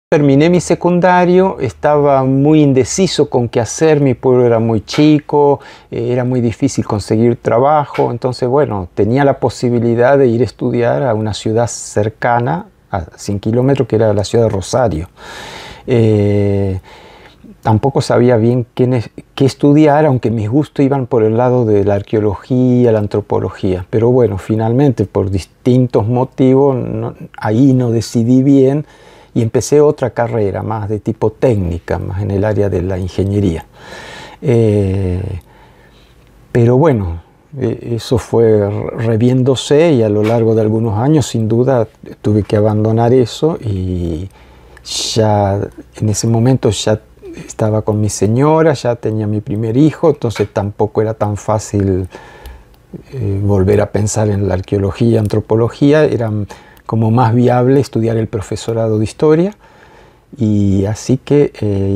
Terminé mi secundario, estaba muy indeciso con qué hacer, mi pueblo era muy chico, era muy difícil conseguir trabajo, entonces bueno, tenía la posibilidad de ir a estudiar a una ciudad cercana, a 100 kilómetros, que era la ciudad de Rosario. Tampoco sabía bien qué estudiar, aunque mis gustos iban por el lado de la arqueología, la antropología, pero bueno, finalmente por distintos motivos ahí no decidí bien. Y empecé otra carrera más de tipo técnica, más en el área de la ingeniería. Pero bueno, eso fue reviéndose y a lo largo de algunos años sin duda tuve que abandonar eso y ya en ese momento ya estaba con mi señora, ya tenía mi primer hijo, entonces tampoco era tan fácil volver a pensar en la arqueología, antropología, eran como más viable estudiar el profesorado de historia, y así que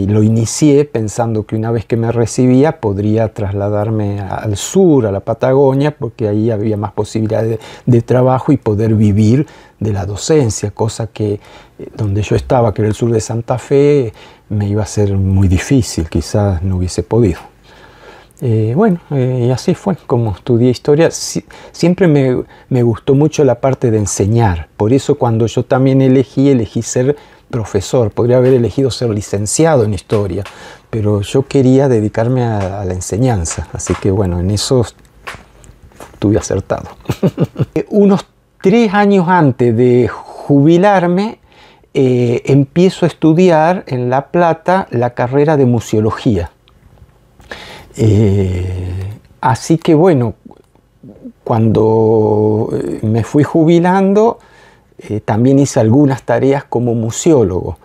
lo inicié pensando que una vez que me recibía podría trasladarme al sur, a la Patagonia, porque ahí había más posibilidades de trabajo y poder vivir de la docencia, cosa que donde yo estaba, que era el sur de Santa Fe, me iba a ser muy difícil, quizás no hubiese podido. Y así fue como estudié historia. Siempre me gustó mucho la parte de enseñar, por eso cuando yo también elegí ser profesor. Podría haber elegido ser licenciado en historia, pero yo quería dedicarme a la enseñanza, así que bueno, en eso estuve acertado. Unos 3 años antes de jubilarme, empiezo a estudiar en La Plata la carrera de museología. Así que bueno, cuando me fui jubilando, también hice algunas tareas como museólogo,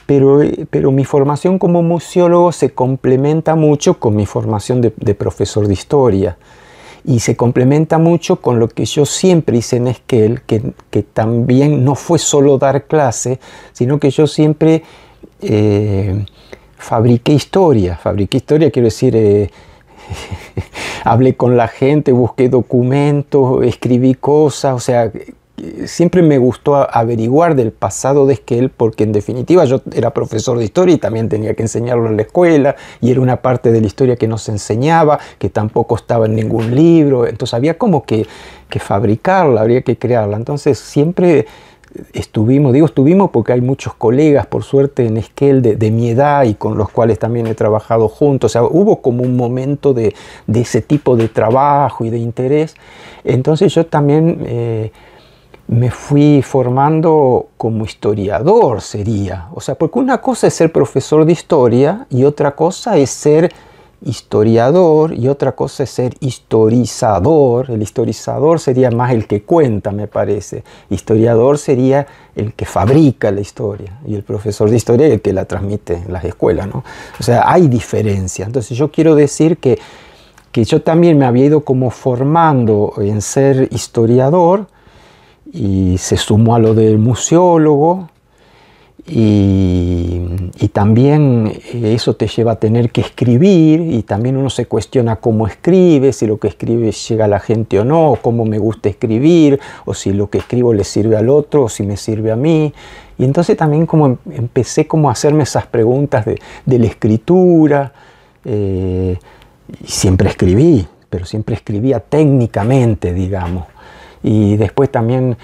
pero mi formación como museólogo se complementa mucho con mi formación de profesor de historia, y se complementa mucho con lo que yo siempre hice en Esquel, que también no fue solo dar clase, sino que yo siempre fabriqué historia, quiero decir, hablé con la gente, busqué documentos, escribí cosas, o sea, siempre me gustó averiguar del pasado de Esquel, porque en definitiva yo era profesor de historia y también tenía que enseñarlo en la escuela, y era una parte de la historia que no se enseñaba, que tampoco estaba en ningún libro, entonces había como que fabricarla, habría que crearla. Entonces siempre estuvimos porque hay muchos colegas, por suerte, en Esquel de mi edad y con los cuales también he trabajado juntos. O sea, hubo como un momento de ese tipo de trabajo y de interés. Entonces yo también me fui formando como historiador, sería. O sea, porque una cosa es ser profesor de historia y otra cosa es ser historiador y otra cosa es ser historizador. El historizador sería más el que cuenta, me parece. Historiador sería el que fabrica la historia, y el profesor de historia es el que la transmite en las escuelas, ¿no? O sea, hay diferencia. Entonces yo quiero decir que yo también me había ido como formando en ser historiador, y se sumó a lo del museólogo. Y también eso te lleva a tener que escribir, y también uno se cuestiona cómo escribe, si lo que escribe llega a la gente o no, o cómo me gusta escribir, o si lo que escribo le sirve al otro, o si me sirve a mí. Y entonces también como empecé como a hacerme esas preguntas de la escritura, y siempre escribí, pero siempre escribía técnicamente, digamos. Y después también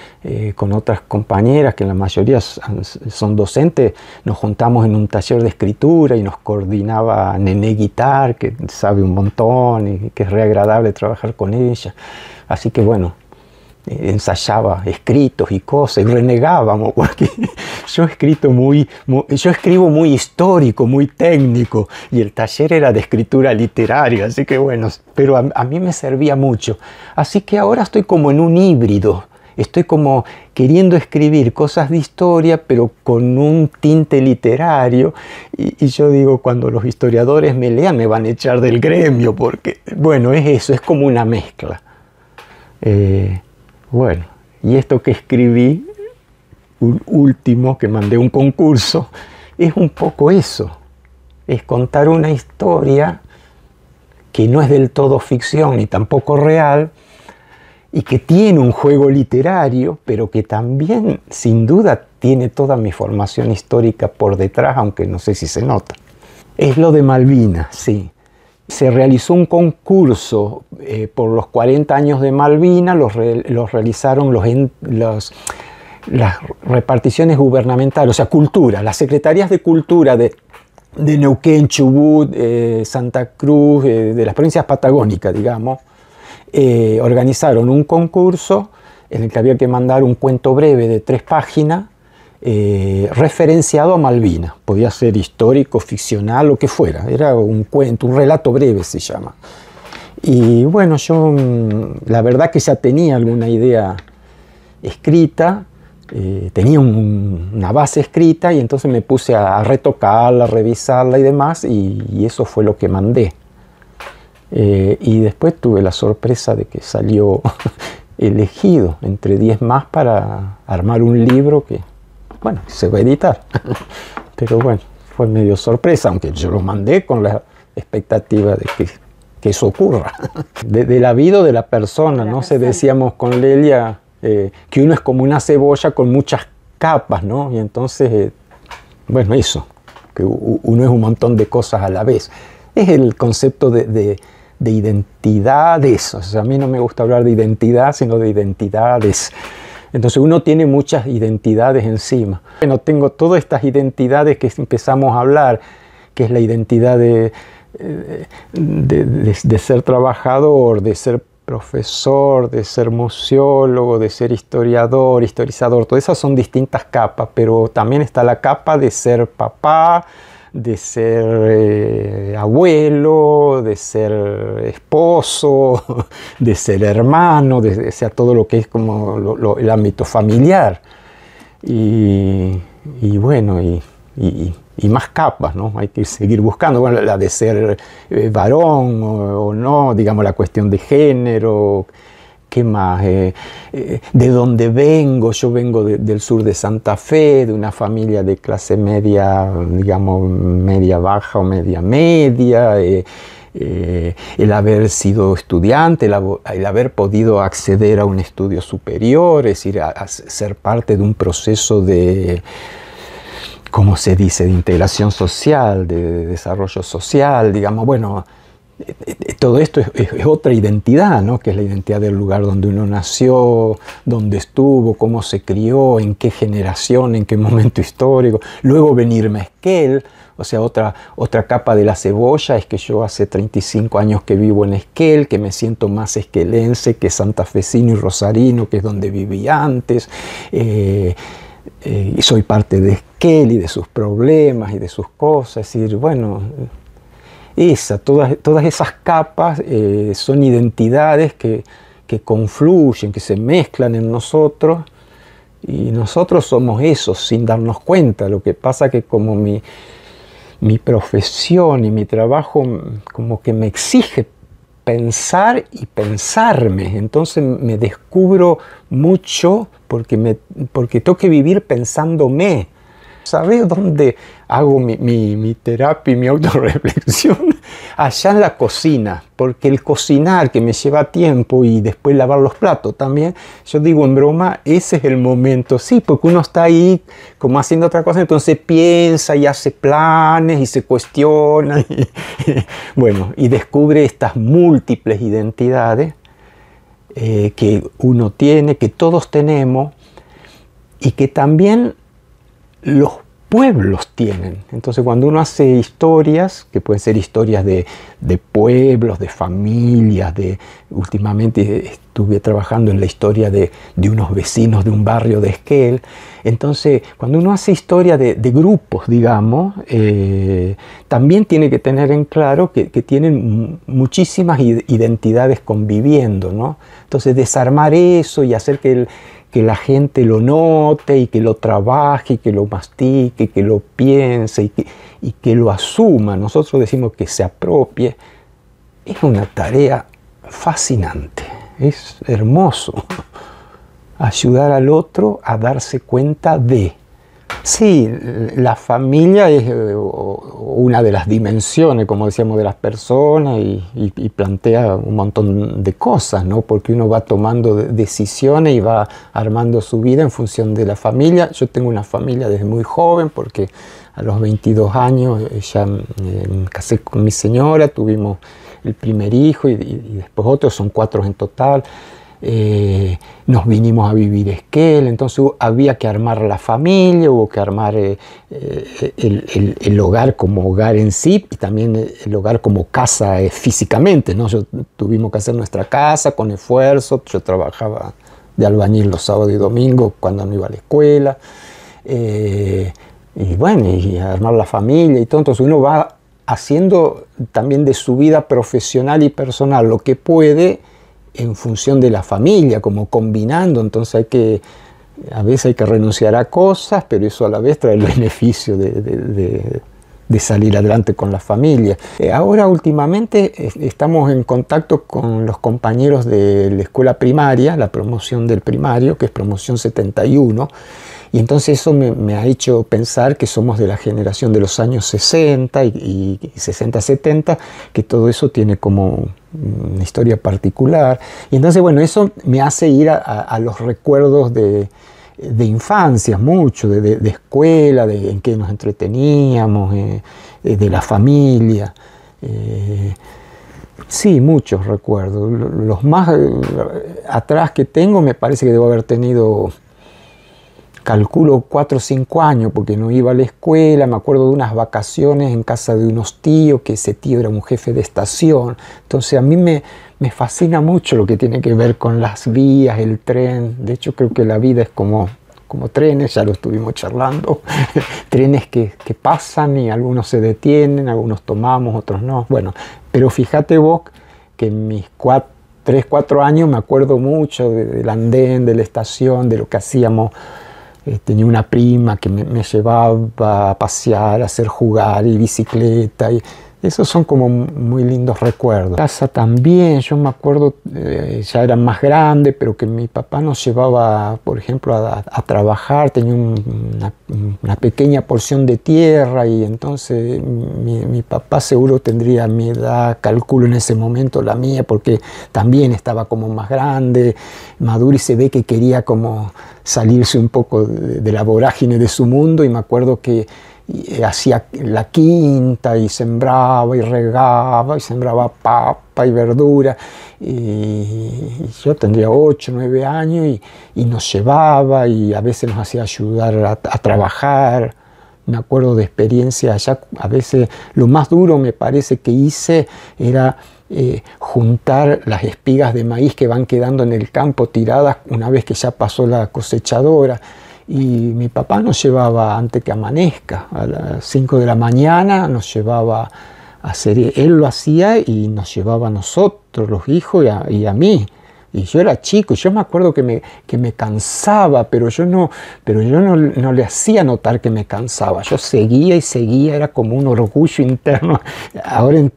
con otras compañeras, que la mayoría son docentes, nos juntamos en un taller de escritura y nos coordinaba Nené Guitar, que sabe un montón y que es re agradable trabajar con ella. Así que bueno, ensayaba escritos y cosas, y renegábamos, porque yo escribo muy histórico, muy técnico, y el taller era de escritura literaria, así que bueno, pero a mí me servía mucho. Así que ahora estoy como en un híbrido, estoy como queriendo escribir cosas de historia, pero con un tinte literario, y yo digo, cuando los historiadores me lean me van a echar del gremio, porque bueno, es eso, es como una mezcla. Bueno, y esto que escribí, un último, que mandé un concurso, es un poco eso. Es contar una historia que no es del todo ficción ni tampoco real, y que tiene un juego literario, pero que también, sin duda, tiene toda mi formación histórica por detrás, aunque no sé si se nota. Es lo de Malvinas, sí. Se realizó un concurso por los 40 años de Malvinas, los realizaron las reparticiones gubernamentales, o sea, cultura, las secretarías de cultura de Neuquén, Chubut, Santa Cruz, de las provincias patagónicas, digamos, organizaron un concurso en el que había que mandar un cuento breve de 3 páginas referenciado a Malvinas. Podía ser histórico, ficcional, lo que fuera. Era un cuento, un relato breve se llama. Y bueno, yo la verdad que ya tenía alguna idea escrita, tenía una base escrita y entonces me puse a retocarla, a revisarla y demás, y eso fue lo que mandé. Y después tuve la sorpresa de que salió elegido entre 10 más para armar un libro que, bueno, se va a editar. Pero bueno, fue medio sorpresa, aunque yo lo mandé con la expectativa de que eso ocurra. De la vida de la persona, ¿no? Se decíamos con Lelia que uno es como una cebolla con muchas capas, ¿no? Y entonces, bueno, eso, que uno es un montón de cosas a la vez. Es el concepto de identidades. O sea, a mí no me gusta hablar de identidad, sino de identidades. Entonces uno tiene muchas identidades encima. Bueno, tengo todas estas identidades que empezamos a hablar, que es la identidad de ser trabajador, de ser profesor, de ser museólogo, de ser historiador, historizador. Todas esas son distintas capas, pero también está la capa de ser papá, de ser abuelo, de ser esposo, de ser hermano, o sea, todo lo que es como el ámbito familiar. Y bueno, y más capas, ¿no? Hay que seguir buscando. Bueno, la de ser varón o no, digamos, la cuestión de género. ¿Qué más? ¿De dónde vengo? Yo vengo del sur de Santa Fe, de una familia de clase media, digamos, media baja o media media. El haber sido estudiante, el haber podido acceder a un estudio superior, es decir, a ser parte de un proceso de, ¿cómo se dice?, de integración social, de desarrollo social, digamos, bueno. Todo esto es otra identidad, ¿no? Que es la identidad del lugar donde uno nació, dónde estuvo, cómo se crió, en qué generación, en qué momento histórico. Luego venirme a Esquel, o sea, otra capa de la cebolla es que yo hace 35 años que vivo en Esquel, que me siento más esquelense que santafesino y rosarino, que es donde viví antes. Y soy parte de Esquel y de sus problemas y de sus cosas. Es decir, bueno, todas esas capas son identidades que confluyen, que se mezclan en nosotros, y nosotros somos eso sin darnos cuenta. Lo que pasa que como mi profesión y mi trabajo como que me exige pensar y pensarme, entonces me descubro mucho porque tengo que vivir pensándome. ¿Sabes dónde hago mi terapia y mi autorreflexión? Allá en la cocina, porque el cocinar que me lleva tiempo y después lavar los platos también, yo digo en broma, ese es el momento, sí, porque uno está ahí como haciendo otra cosa, entonces piensa y hace planes y se cuestiona, bueno, y descubre estas múltiples identidades que uno tiene, que todos tenemos, y que también los pueblos tienen. Entonces cuando uno hace historias, que pueden ser historias de pueblos, de familias, últimamente estuve trabajando en la historia de unos vecinos de un barrio de Esquel, entonces cuando uno hace historia de grupos, digamos, también tiene que tener en claro que tienen muchísimas identidades conviviendo, ¿no? Entonces desarmar eso y hacer que la gente lo note y que lo trabaje y que lo mastique y que lo piense y que lo asuma, nosotros decimos que se apropie, es una tarea fascinante, es hermoso ayudar al otro a darse cuenta de, Sí, la familia es una de las dimensiones, como decíamos, de las personas y plantea un montón de cosas, ¿no? Porque uno va tomando decisiones y va armando su vida en función de la familia. Yo tengo una familia desde muy joven porque a los 22 años ya me casé con mi señora, tuvimos el primer hijo y después otros, son 4 en total. Nos vinimos a vivir a Esquel, entonces había que armar la familia, hubo que armar el hogar como hogar en sí y también el hogar como casa físicamente, ¿no? Tuvimos que hacer nuestra casa con esfuerzo. Yo trabajaba de albañil los sábados y domingos cuando no iba a la escuela, y bueno, y armar la familia y todo. Entonces uno va haciendo también de su vida profesional y personal lo que puede en función de la familia, como combinando. Entonces a veces hay que renunciar a cosas, pero eso a la vez trae el beneficio de salir adelante con la familia. Ahora últimamente estamos en contacto con los compañeros de la escuela primaria, la promoción del primario, que es promoción 71, y entonces eso me ha hecho pensar que somos de la generación de los años 60 y 60-70, que todo eso tiene como una historia particular. Y entonces, bueno, eso me hace ir a los recuerdos de infancia, mucho, de escuela, en que nos entreteníamos, de la familia. Sí, muchos recuerdos. Los más atrás que tengo, me parece que debo haber tenido, calculo 4 o 5 años, porque no iba a la escuela. Me acuerdo de unas vacaciones en casa de unos tíos, que ese tío era un jefe de estación. Entonces a mí me fascina mucho lo que tiene que ver con las vías, el tren. De hecho, creo que la vida es como trenes, ya lo estuvimos charlando. Trenes que pasan y algunos se detienen, algunos tomamos, otros no. Bueno, pero fíjate vos que en mis 3, 4 años me acuerdo mucho del andén, de la estación, de lo que hacíamos. Tenía una prima que me llevaba a pasear, a hacer jugar y bicicleta. Y esos son como muy lindos recuerdos. Casa también, yo me acuerdo, ya era más grande, pero que mi papá nos llevaba, por ejemplo, a trabajar. Tenía una pequeña porción de tierra y entonces mi papá seguro tendría mi edad, calculo en ese momento la mía, porque también estaba como más grande, maduro, y se ve que quería como salirse un poco de la vorágine de su mundo. Y me acuerdo que hacía la quinta y sembraba y regaba y sembraba papa y verdura, y yo tendría 8, 9 años y nos llevaba y a veces nos hacía ayudar a trabajar. Me acuerdo de experiencias allá. A veces lo más duro me parece que hice era juntar las espigas de maíz que van quedando en el campo tiradas una vez que ya pasó la cosechadora. Y mi papá nos llevaba antes que amanezca, a las 5 de la mañana nos llevaba a hacer, él lo hacía y nos llevaba a nosotros, los hijos, y a mí. Y yo era chico, y yo me acuerdo que me cansaba, pero yo no le hacía notar que me cansaba. Yo seguía y seguía, era como un orgullo interno. Ahora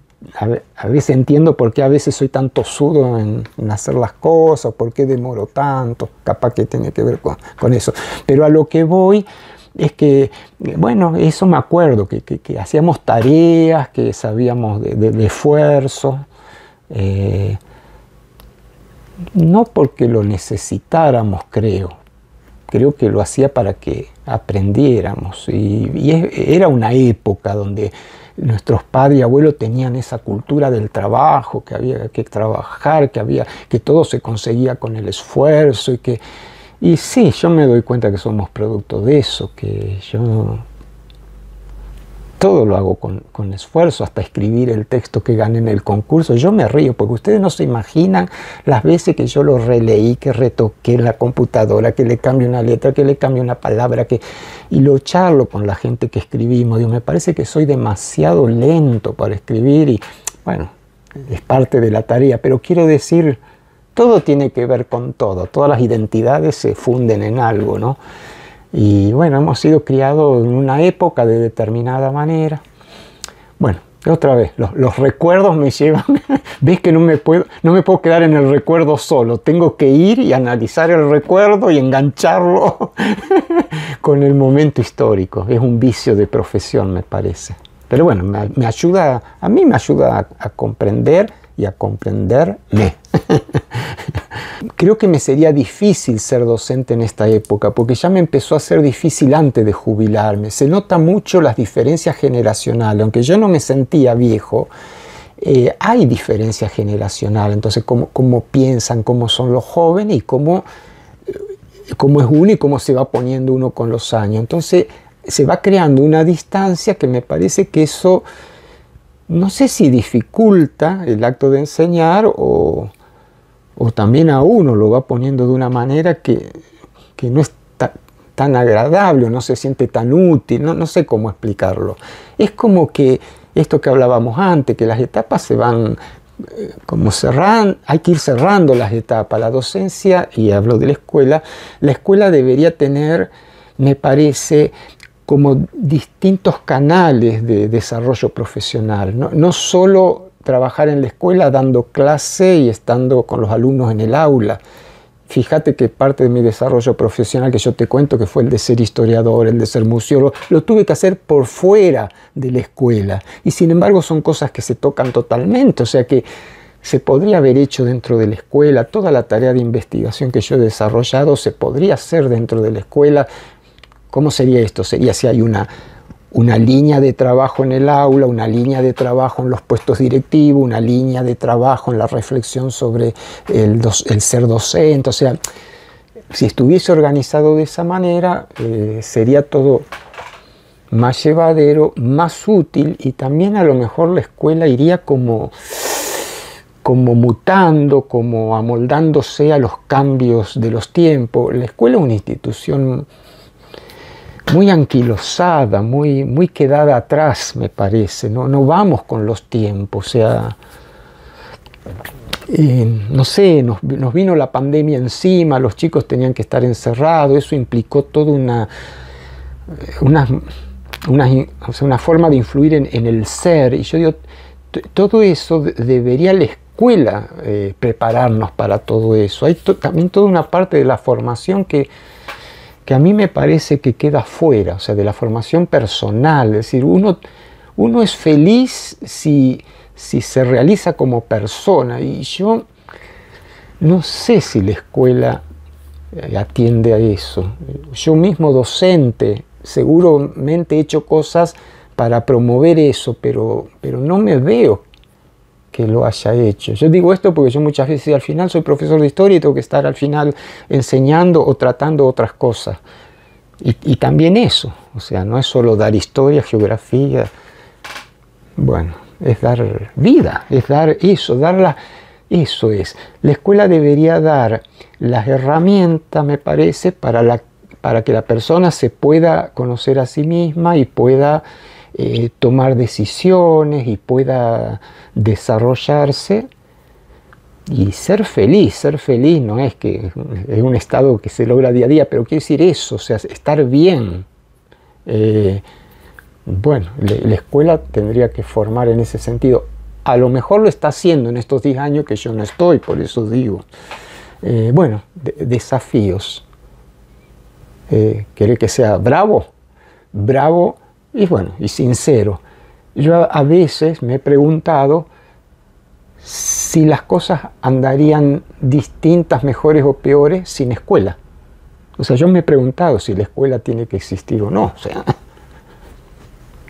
a veces entiendo por qué a veces soy tan tosudo en hacer las cosas, por qué demoro tanto. Capaz que tiene que ver con eso. Pero a lo que voy es que, bueno, eso me acuerdo, que hacíamos tareas, que sabíamos de esfuerzo. No porque lo necesitáramos, creo que lo hacía para que aprendiéramos. Era una época donde nuestros padres y abuelos tenían esa cultura del trabajo, que había que trabajar, que todo se conseguía con el esfuerzo, y sí, yo me doy cuenta que somos producto de eso, que yo todo lo hago con esfuerzo, hasta escribir el texto que gané en el concurso. Yo me río porque ustedes no se imaginan las veces que yo lo releí, que retoqué en la computadora, que le cambio una letra, que le cambio una palabra, y lo charlo con la gente que escribimos. Digo, me parece que soy demasiado lento para escribir y, bueno, es parte de la tarea, pero quiero decir, todo tiene que ver con todo. Todas las identidades se funden en algo, ¿no? Y bueno, hemos sido criados en una época de determinada manera. Bueno, Otra vez, los recuerdos me llevan, ves que no me puedo quedar en el recuerdo solo, tengo que ir y analizar el recuerdo y engancharlo con el momento histórico. Es un vicio de profesión, me parece. Pero bueno, me ayuda, a mí me ayuda a comprender y a comprenderme. Creo que me sería difícil ser docente en esta época, porque ya me empezó a ser difícil antes de jubilarme. Se nota mucho las diferencias generacionales. Aunque yo no me sentía viejo, hay diferencia generacional. Entonces, cómo piensan, cómo son los jóvenes y cómo es uno y cómo se va poniendo uno con los años. Entonces, se va creando una distancia que me parece que eso, no sé si dificulta el acto de enseñar o también a uno lo va poniendo de una manera que no es tan agradable o no se siente tan útil, no sé cómo explicarlo. Es como que esto que hablábamos antes, que las etapas se van como cerrando, hay que ir cerrando las etapas. La docencia, y hablo de la escuela debería tener, me parece, como distintos canales de desarrollo profesional, no solo trabajar en la escuela dando clase y estando con los alumnos en el aula. Fíjate que parte de mi desarrollo profesional que yo te cuento, que fue el de ser historiador, el de ser museólogo, lo tuve que hacer por fuera de la escuela. Y sin embargo son cosas que se tocan totalmente, o sea que se podría haber hecho dentro de la escuela. Toda la tarea de investigación que yo he desarrollado se podría hacer dentro de la escuela. ¿Cómo sería esto? Sería si hay una línea de trabajo en el aula, una línea de trabajo en los puestos directivos, una línea de trabajo en la reflexión sobre el ser docente. O sea, si estuviese organizado de esa manera, sería todo más llevadero, más útil, y también a lo mejor la escuela iría como mutando, como amoldándose a los cambios de los tiempos. La escuela es una institución muy anquilosada, muy quedada atrás, me parece. No vamos con los tiempos. O sea, no sé, nos vino la pandemia encima, los chicos tenían que estar encerrados, eso implicó toda una forma de influir en el ser. Y yo digo, todo eso debería la escuela prepararnos para todo eso. Hay también toda una parte de la formación que a mí me parece que queda fuera, o sea, de la formación personal. Es decir, uno es feliz si se realiza como persona, y yo no sé si la escuela atiende a eso. Yo mismo docente, seguramente he hecho cosas para promover eso, pero no me veo que lo haya hecho. Yo digo esto porque yo muchas veces al final soy profesor de historia y tengo que estar al final enseñando o tratando otras cosas. Y también eso, o sea, no es solo dar historia, geografía. Bueno, es dar vida, es dar eso, eso es. La escuela debería dar las herramientas, me parece, para que la persona se pueda conocer a sí misma y pueda tomar decisiones y pueda desarrollarse y ser feliz. Ser feliz no es que es un estado que se logra día a día, pero quiero decir eso, o sea, estar bien. Bueno, la escuela tendría que formar en ese sentido. A lo mejor lo está haciendo en estos 10 años que yo no estoy, por eso digo. Bueno, desafíos. Querer que sea bravo y bueno, y sincero. Yo a veces me he preguntado si las cosas andarían distintas, mejores o peores sin escuela. O sea, yo me he preguntado si la escuela tiene que existir o no. O sea,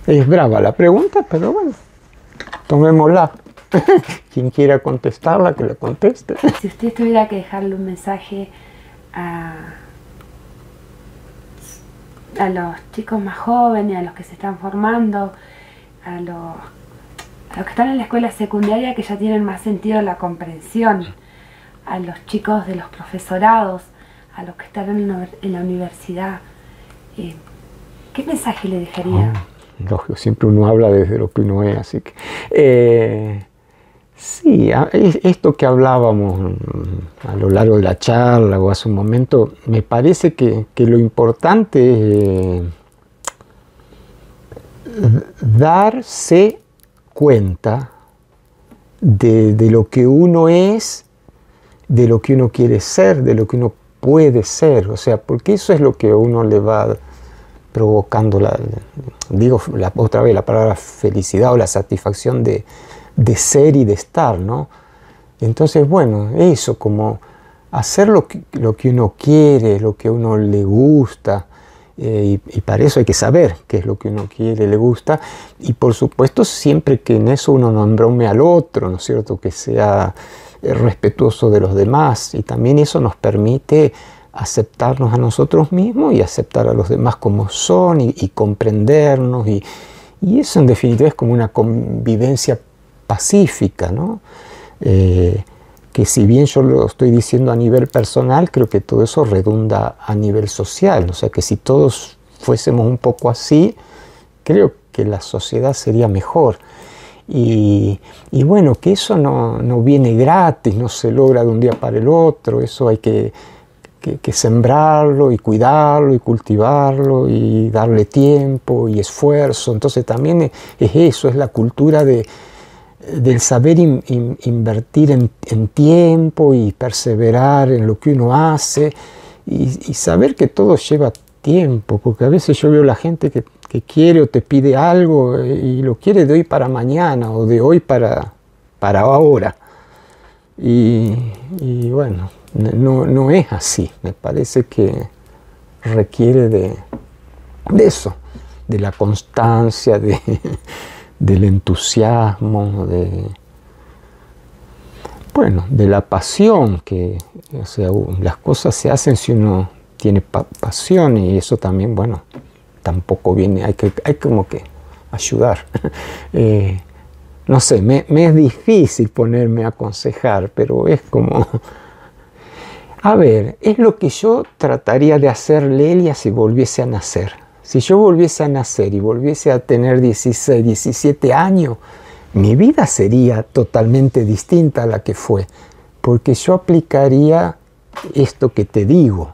es brava la pregunta, pero bueno, tomémosla. Quien quiera contestarla, que la conteste. Si usted tuviera que dejarle un mensaje a los chicos más jóvenes, a los que se están formando, a los que están en la escuela secundaria, que ya tienen más sentido de la comprensión, a los chicos de los profesorados, a los que están en la universidad, ¿qué mensaje le dejaría? Lógico, siempre uno habla desde lo que uno es, así que sí, esto que hablábamos a lo largo de la charla o hace un momento, me parece que lo importante es darse cuenta de lo que uno es, de lo que uno quiere ser, de lo que uno puede ser. O sea, porque eso es lo que a uno le va provocando, otra vez la palabra felicidad o la satisfacción de ser y de estar, ¿no? Entonces, bueno, eso, como hacer lo que uno quiere, lo que a uno le gusta, y para eso hay que saber qué es lo que uno quiere, le gusta, y por supuesto siempre que en eso uno no embrome al otro, ¿no es cierto?, que sea respetuoso de los demás, y también eso nos permite aceptarnos a nosotros mismos y aceptar a los demás como son y comprendernos, y eso en definitiva es como una convivencia pacífica, ¿no? Que si bien yo lo estoy diciendo a nivel personal, creo que todo eso redunda a nivel social. O sea que si todos fuésemos un poco así, creo que la sociedad sería mejor. Y bueno, que eso no viene gratis, no se logra de un día para el otro. Eso hay que sembrarlo y cuidarlo y cultivarlo y darle tiempo y esfuerzo. Entonces también es eso, es la cultura del saber invertir en tiempo y perseverar en lo que uno hace y saber que todo lleva tiempo, porque a veces yo veo la gente que quiere o te pide algo y lo quiere de hoy para mañana o de hoy para ahora. Y bueno, no es así. Me parece que requiere de eso, de la constancia, del entusiasmo, de la pasión, que o sea, las cosas se hacen si uno tiene pasión, y eso también, bueno, tampoco viene, hay como que ayudar. No sé, me es difícil ponerme a aconsejar, pero es como, a ver, es lo que yo trataría de hacer Lelia si volviese a nacer. Si yo volviese a nacer y volviese a tener 16, 17 años, mi vida sería totalmente distinta a la que fue, porque yo aplicaría esto que te digo.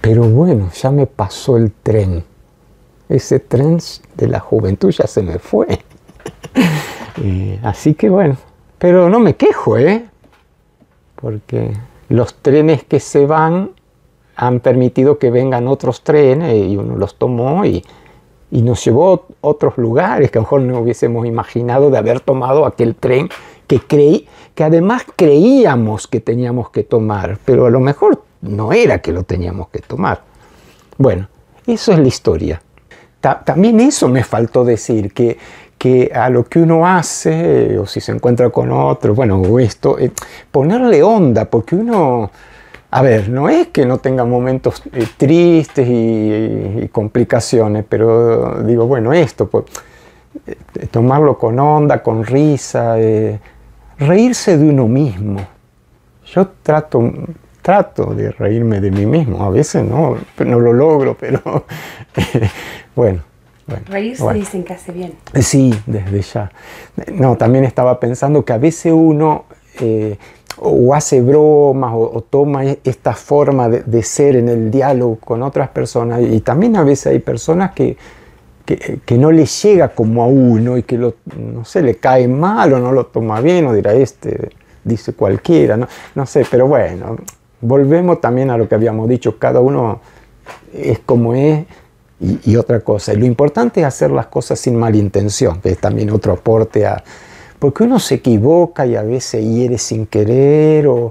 Pero bueno, ya me pasó el tren. Ese tren de la juventud ya se me fue. Así que bueno, pero no me quejo, porque los trenes que se van han permitido que vengan otros trenes y uno los tomó y nos llevó a otros lugares que a lo mejor no hubiésemos imaginado de haber tomado aquel tren que además creíamos que teníamos que tomar, pero a lo mejor no era que lo teníamos que tomar. Bueno, eso es la historia. También eso me faltó decir, que a lo que uno hace, o si se encuentra con otro, bueno, o esto, ponerle onda, porque uno... A ver, no es que no tenga momentos tristes y complicaciones, pero digo, bueno, esto, pues, tomarlo con onda, con risa, reírse de uno mismo. Yo trato de reírme de mí mismo, a veces no lo logro, pero bueno. Reírse dicen que hace bien. Sí, desde ya. No, también estaba pensando que a veces uno... o hace bromas o toma esta forma de ser en el diálogo con otras personas, y también a veces hay personas que no le llega como a uno y que no sé, le cae mal o no lo toma bien o dirá dice cualquiera, no sé, pero bueno, volvemos también a lo que habíamos dicho, cada uno es como es y otra cosa, y lo importante es hacer las cosas sin mala intención, que es también otro aporte porque uno se equivoca y a veces hiere sin querer o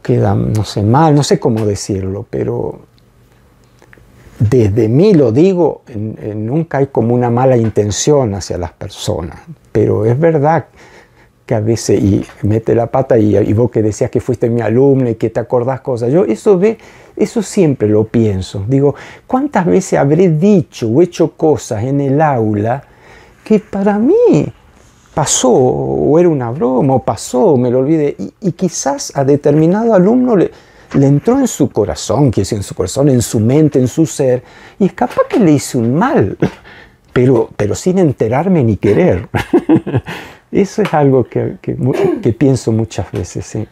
queda, no sé, mal, no sé cómo decirlo, pero desde mí lo digo, nunca hay como una mala intención hacia las personas, pero es verdad que a veces y mete la pata y vos que decías que fuiste mi alumna y que te acordás cosas, yo eso siempre lo pienso, digo, ¿cuántas veces habré dicho o hecho cosas en el aula que para mí pasó, o era una broma, o pasó, me lo olvidé, y quizás a determinado alumno le entró en su corazón, en su mente, en su ser, y es capaz que le hice un mal, pero sin enterarme ni querer. Eso es algo que pienso muchas veces, sí.